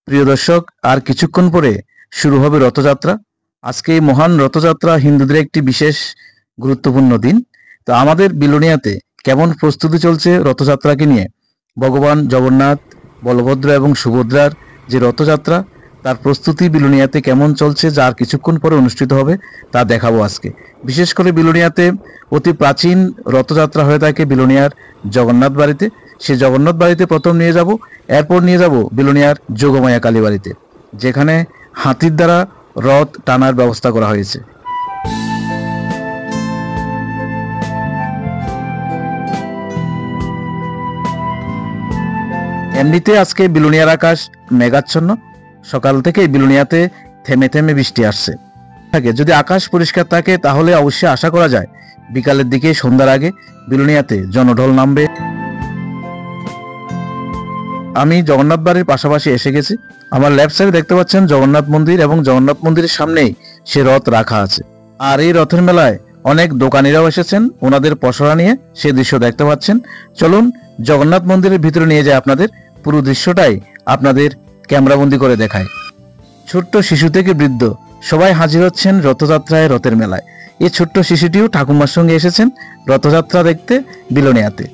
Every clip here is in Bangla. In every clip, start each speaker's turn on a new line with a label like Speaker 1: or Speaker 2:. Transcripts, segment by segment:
Speaker 1: প্রিয় দর্শক, আর কিছুক্ষণ পরে শুরু হবে রথযাত্রা। আজকে এই মহান রথযাত্রা হিন্দুদের একটি বিশেষ গুরুত্বপূর্ণ দিন। তো আমাদের বিলোনিয়াতে কেমন প্রস্তুতি চলছে রথযাত্রাকে নিয়ে, ভগবান জগন্নাথ, বলভদ্র এবং সুভদ্রার যে রথযাত্রা, তার প্রস্তুতি বিলোনিয়াতে কেমন চলছে, যা আর কিছুক্ষণ পরে অনুষ্ঠিত হবে, তা দেখাবো আজকে। বিশেষ করে বিলোনিয়াতে অতি প্রাচীন রথযাত্রা হয়ে থাকে বিলোনিয়ার জগন্নাথ বাড়িতে। সে জগন্নাথ বাড়িতে প্রথম নিয়ে যাব, এরপর নিয়ে যাব বিলোনিয়ার যোগমায়া কালী বাড়িতে, যেখানে হাতির দ্বারা রথ টানার ব্যবস্থা করা হয়েছে। এমনিতে আজকে বিলোনিয়ার আকাশ মেঘাচ্ছন্ন। সকাল থেকে বিলোনিয়াতে থেমে থেমে বৃষ্টি আসছে থাকে। যদি আকাশ পরিষ্কার থাকে তাহলে অবশ্যই আশা করা যায় বিকালের দিকে, সন্ধ্যার আগে বিলোনিয়াতে জনঢল নামবে। আমি জগন্নাথ বাড়ির পাশাপাশি এসে গেছি। আমার লেফট সাইডে দেখতে পাচ্ছেন জগন্নাথ মন্দির, এবং জগন্নাথ মন্দিরের সামনেই সে রথ রাখা আছে। আর এই রথের মেলায় অনেক দোকানিরাও এসেছেন ওনাদের পসরা নিয়ে, সে দৃশ্য দেখতে পাচ্ছেন। চলুন জগন্নাথ মন্দিরের ভিতরে নিয়ে যায় আপনাদের, পুরো দৃশ্যটাই আপনাদের ক্যামেরাবন্দি করে দেখায়। ছোট্ট শিশু থেকে বৃদ্ধ সবাই হাজির হচ্ছেন রথযাত্রায়, রথের মেলায়। এই ছোট্ট শিশুটিও ঠাকুমার সঙ্গে এসেছেন রথযাত্রা দেখতে বিলোনিয়াতে।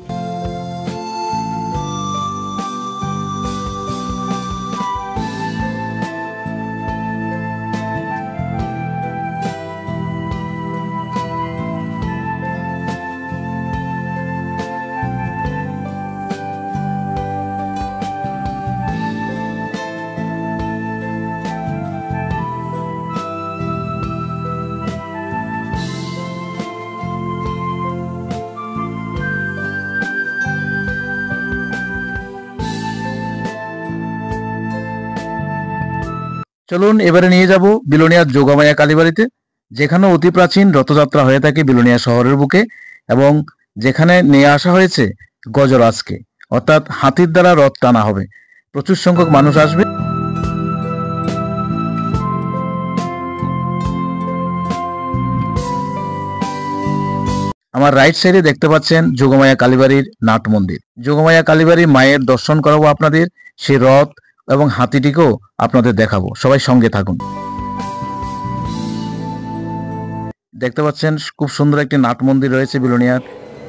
Speaker 1: চলুন এবারে নিয়ে যাব বিলোনিয়ার যোগমায়া কালীবাড়িতে, যেখানে অতি প্রাচীন রথযাত্রা হয়ে থাকে বিলোনিয়া শহরের বুকে, এবং যেখানে নিয়ে আসা হয়েছে গজরাজকে, অর্থাৎ হাতির দ্বারা রথ টানা হবে। প্রচুর সংখ্যক মানুষ আসবে। আমার রাইট সাইডে দেখতে পাচ্ছেন যোগমায়া কালীবাড়ির নাট মন্দির। যোগমায়া কালীবাড়ির মায়ের দর্শন করাবো আপনাদের, সে রথ এবং হাতিটিকেও আপনাদের দেখাবো। সবাই সঙ্গে থাকুন। দেখতে পাচ্ছেন খুব সুন্দর একটি নাট মন্দির রয়েছে বিলোনিয়ার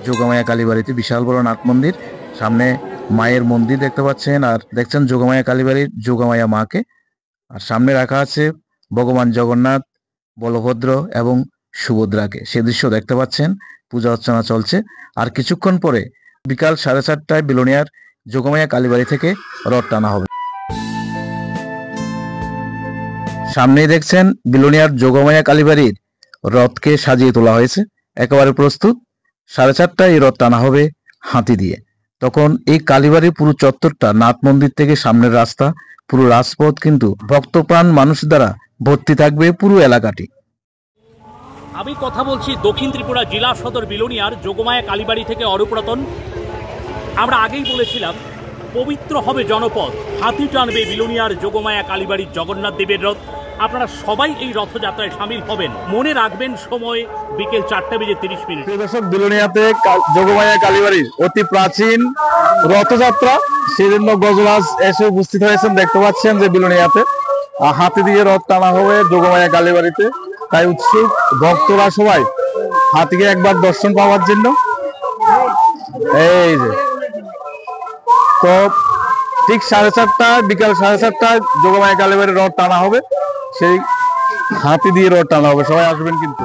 Speaker 1: যোগমায়া কালীবাড়িতে, বিশাল বড় নাট মন্দির। সামনে মায়ের মন্দির দেখতে পাচ্ছেন, আর দেখছেন যোগমায়া কালীবাড়ির যোগমায়া মাকে। আর সামনে রাখা আছে ভগবান জগন্নাথ, বলভদ্র এবং সুভদ্রাকে, সে দৃশ্য দেখতে পাচ্ছেন। পূজা অর্চনা চলছে। আর কিছুক্ষণ পরে বিকাল 4:30টায় বিলোনিয়ার যোগমায়া কালীবাড়ি থেকে রথ টানা হবে। সামনেই দেখছেন বিলোনিয়ার যোগমায়া কালীবাড়ির রথকে সাজিয়ে তোলা হয়েছে, একেবারে প্রস্তুত। 4:30টায় এই রথ টানা হবে হাতি দিয়ে। তখন এই কালীবাড়ির পুরো চত্বরটা, নাট মন্দির থেকে সামনের রাস্তা, পুরো রাজপথ কিন্তু ভক্তপ্রাণ মানুষ দ্বারা ভর্তি থাকবে পুরো এলাকাটি।
Speaker 2: আমি কথা বলছি দক্ষিণ ত্রিপুরা জেলা সদর বিলোনিয়ার যোগমায়া কালীবাড়ি থেকে অরুপুরাতন। আমরা আগেই বলেছিলাম পবিত্র হবে জনপদ, হাতি টানবে বিলোনিয়ার যোগমায়া কালীবাড়ির জগন্নাথ দেবের রথ। আপনারা সবাই এই রথযাত্রায় সামিল হবেন। মনে রাখবেন সময় বিকেল 4:30।
Speaker 1: দর্শক, বিলোনিয়াতে যোগমায়া কালীবাড়ির অতি প্রাচীন রথযাত্রা, সেজন্য গজরাজ এসে উপস্থিত হয়েছেন। দেখতে পাচ্ছেন যে বিলোনিয়াতে হাতি দিয়ে রথ টানা হবে যোগমায়া কালীবাড়িতে। তাই উৎসুক ভক্তরা সবাই হাতিকে একবার দর্শন পাওয়ার জন্য। এই যে তো ঠিক 4:30, বিকাল 4:30টায় যোগমায়া কালীবাড়ির রথ টানা হবে, সেই হাতি দিয়ে রথ টানা হবে। সবাই আসবেন কিন্তু।